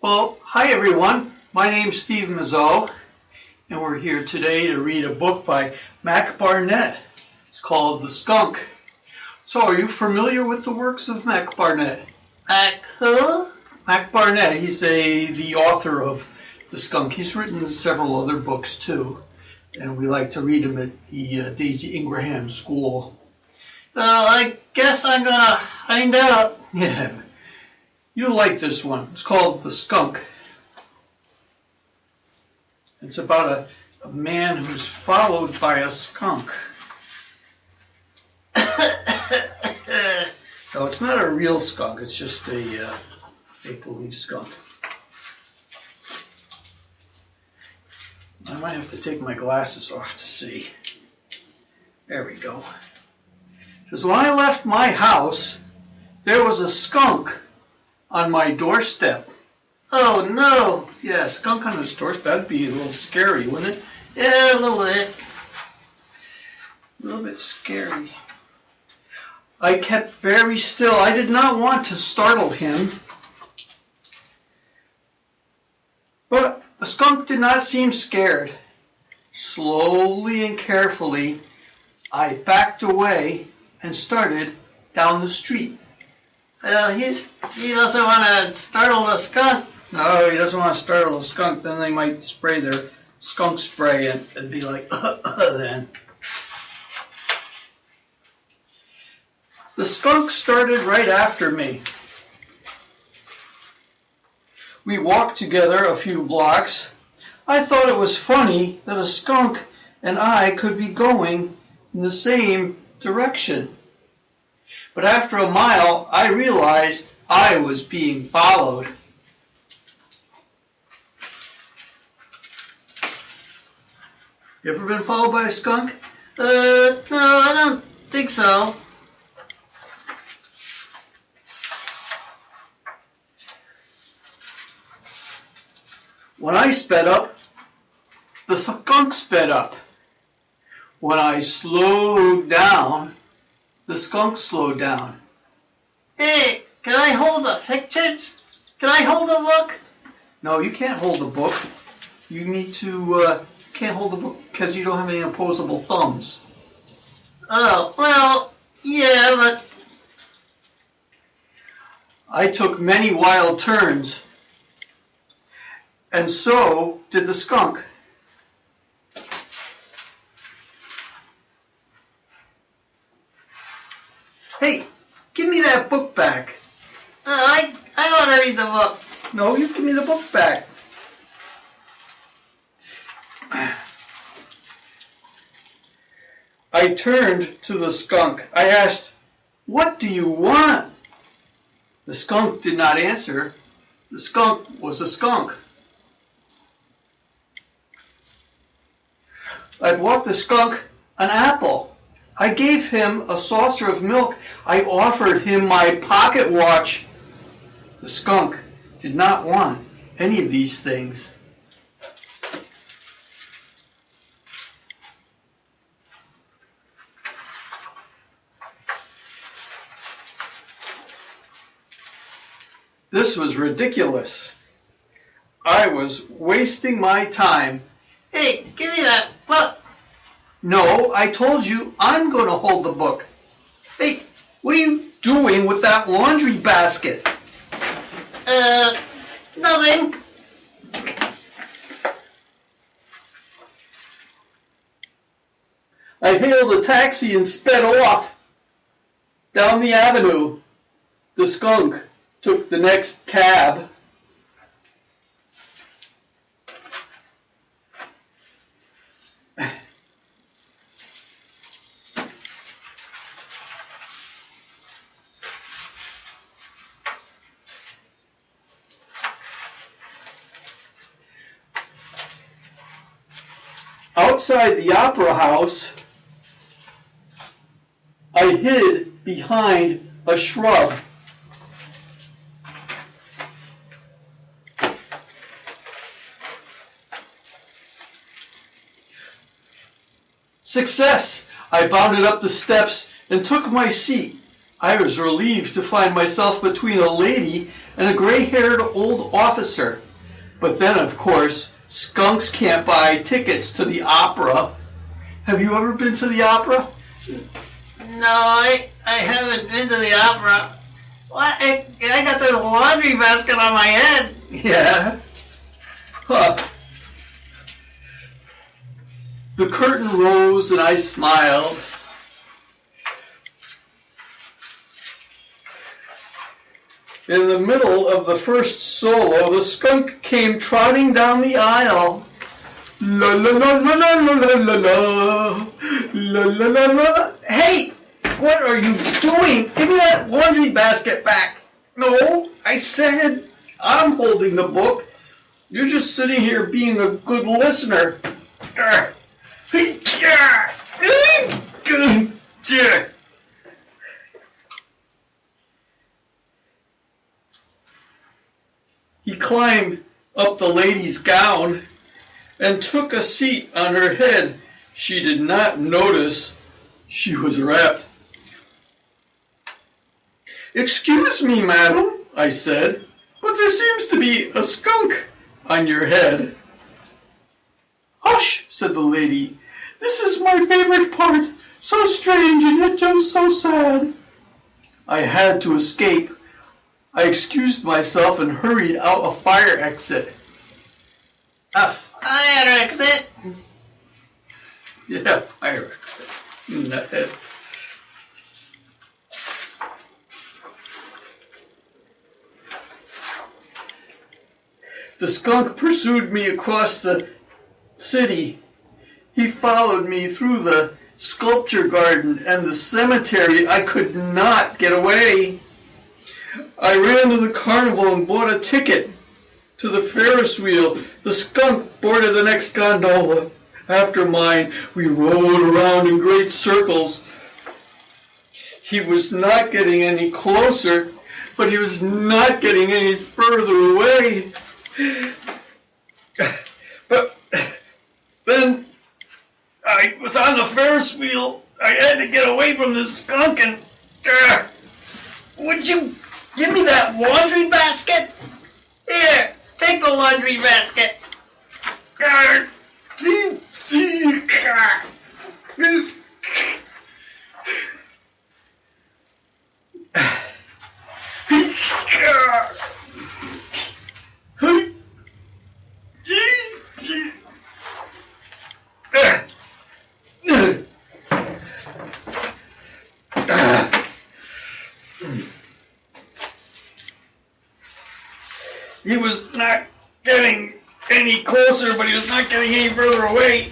Well, hi everyone. My name's Steve Mazzeau, and we're here today to read a book by Mac Barnett. It's called The Skunk. So, are you familiar with the works of Mac Barnett? Mac who? Mac Barnett. He's the author of The Skunk. He's written several other books too, and we like to read them at the Daisy Ingraham School. Well, I guess I'm gonna find out. Yeah, you'll like this one. It's called The Skunk. It's about a man who's followed by a skunk. No, it's not a real skunk. It's just a make-believe skunk. I might have to take my glasses off to see. There we go. It says, when I left my house, there was a skunk on my doorstep. Oh no! Yeah, a skunk on his doorstep. That'd be a little scary, wouldn't it? Yeah, a little bit. A little bit scary. I kept very still. I did not want to startle him. But the skunk did not seem scared. Slowly and carefully, I backed away and started down the street. Well, he doesn't want to startle the skunk. No, he doesn't want to startle the skunk. Then they might spray their skunk spray and be like, then. The skunk started right after me. We walked together a few blocks. I thought it was funny that a skunk and I could be going in the same direction. But after a mile, I realized I was being followed. You ever been followed by a skunk? No, I don't think so. When I sped up, the skunk sped up. When I slowed down, the skunk slowed down. Hey, can I hold the pictures? Can I hold the book? No, you can't hold the book. You need to, can't hold the book because you don't have any opposable thumbs. Oh, well, yeah, but... I took many wild turns, and so did the skunk. Hey, give me that book back. I want to read the book. No, you give me the book back. I turned to the skunk. I asked, "What do you want?" The skunk did not answer. The skunk was a skunk. I bought the skunk an apple. I gave him a saucer of milk. I offered him my pocket watch. The skunk did not want any of these things. This was ridiculous. I was wasting my time. Hey, give me that book. No, I told you I'm going to hold the book. Hey, what are you doing with that laundry basket? Nothing. I hailed a taxi and sped off down the avenue. The skunk took the next cab. Outside the opera house, I hid behind a shrub. Success! I bounded up the steps and took my seat. I was relieved to find myself between a lady and a gray-haired old officer. But then, of course, skunks can't buy tickets to the opera. Have you ever been to the opera? No, I haven't been to the opera. What? I got the laundry basket on my head. Yeah. Huh. The curtain rose and I smiled. In the middle of the first solo, the skunk came trotting down the aisle. La la la la la la la la la la la la la. Hey, what are you doing? Give me that laundry basket back. No, I said I'm holding the book. You're just sitting here being a good listener. He climbed up the lady's gown and took a seat on her head. She did not notice she was wrapped. "Excuse me, madam," I said, "but there seems to be a skunk on your head." "Hush," said the lady. "This is my favorite part. So strange and yet just so sad." I had to escape. I excused myself and hurried out a fire exit. A fire exit? Yeah, fire exit. In the head. The skunk pursued me across the city. He followed me through the sculpture garden and the cemetery. I could not get away. I ran to the carnival and bought a ticket to the Ferris wheel. The skunk boarded the next gondola after mine. We rode around in great circles. He was not getting any closer, but he was not getting any further away. But then I was on the Ferris wheel. I had to get away from this skunk and... would you give me that laundry basket? Here, take the laundry basket. He was not getting any closer, but he was not getting any further away.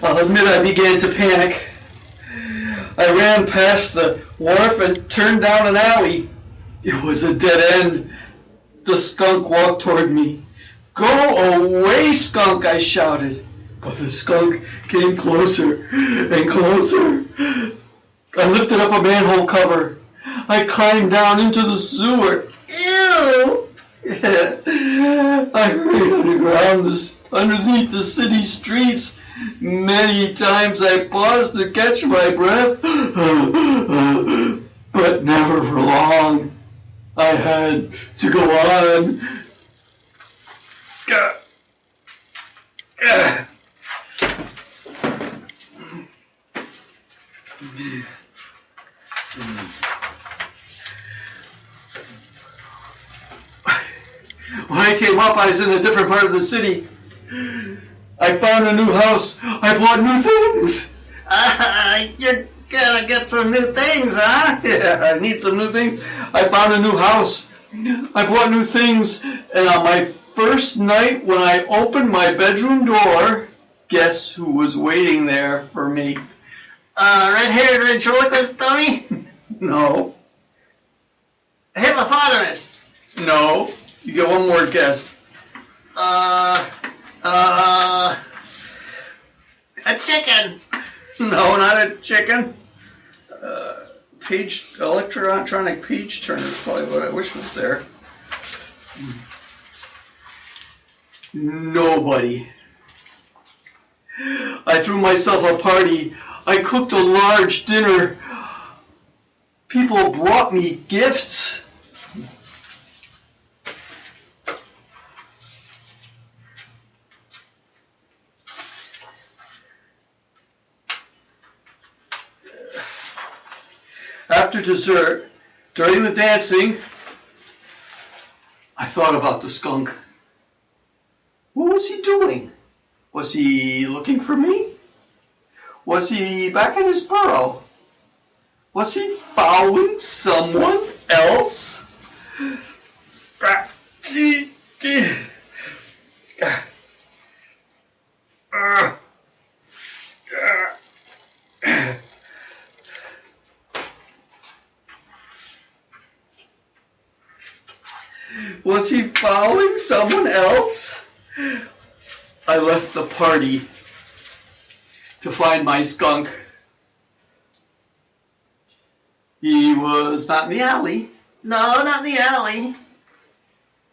I'll admit I began to panic. I ran past the wharf and turned down an alley. It was a dead end. The skunk walked toward me. "Go away, skunk," I shouted. But the skunk came closer and closer. I lifted up a manhole cover. I climbed down into the sewer. Ew! I hurried underground, underneath the city streets. Many times I paused to catch my breath, but never for long. I had to go on. When I came up, I was in a different part of the city. I found a new house. I bought new things. You're gonna get some new things, huh? Yeah, I need some new things. I found a new house. I bought new things. And on my first night, when I opened my bedroom door, guess who was waiting there for me? Red-haired ventriloquist dummy? No. Hippopotamus? No. You get one more guess. A chicken. No, not a chicken. Electronic page turner is probably what I wish was there. Nobody. I threw myself a party. I cooked a large dinner. People brought me gifts. after dessert, during the dancing, I thought about the skunk. What was he doing? Was he looking for me? Was he back in his burrow? Was he following someone else? Was he following someone else? I left the party to find my skunk. He was not in the alley. No, not in the alley.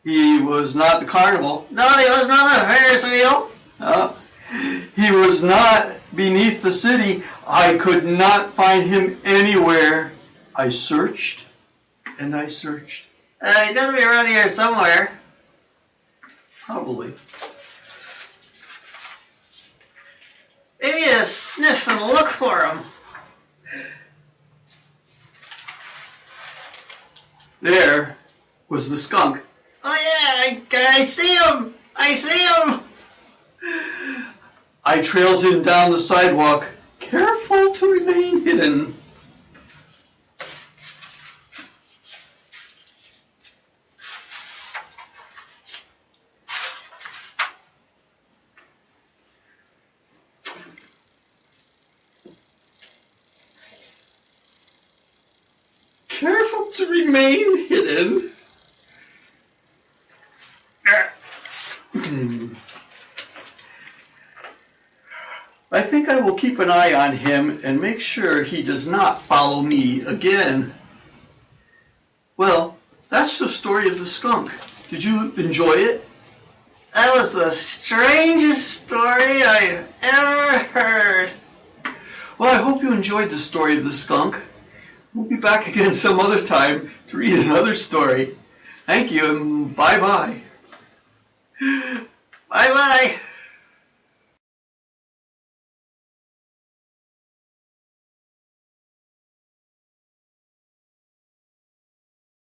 He was not at the carnival. No, he was not on the Ferris wheel. He was not beneath the city. I could not find him anywhere. I searched and I searched. He's got to be around here somewhere. Probably. Maybe you sniff and look for him. There was the skunk. Oh yeah, I see him. I see him. I trailed him down the sidewalk, careful to remain hidden. Careful to remain hidden. I think I will keep an eye on him and make sure he does not follow me again. Well, that's the story of the skunk. Did you enjoy it? That was the strangest story I've ever heard. Well, I hope you enjoyed the story of the skunk. We'll be back again some other time to read another story. Thank you and bye-bye. Bye-bye.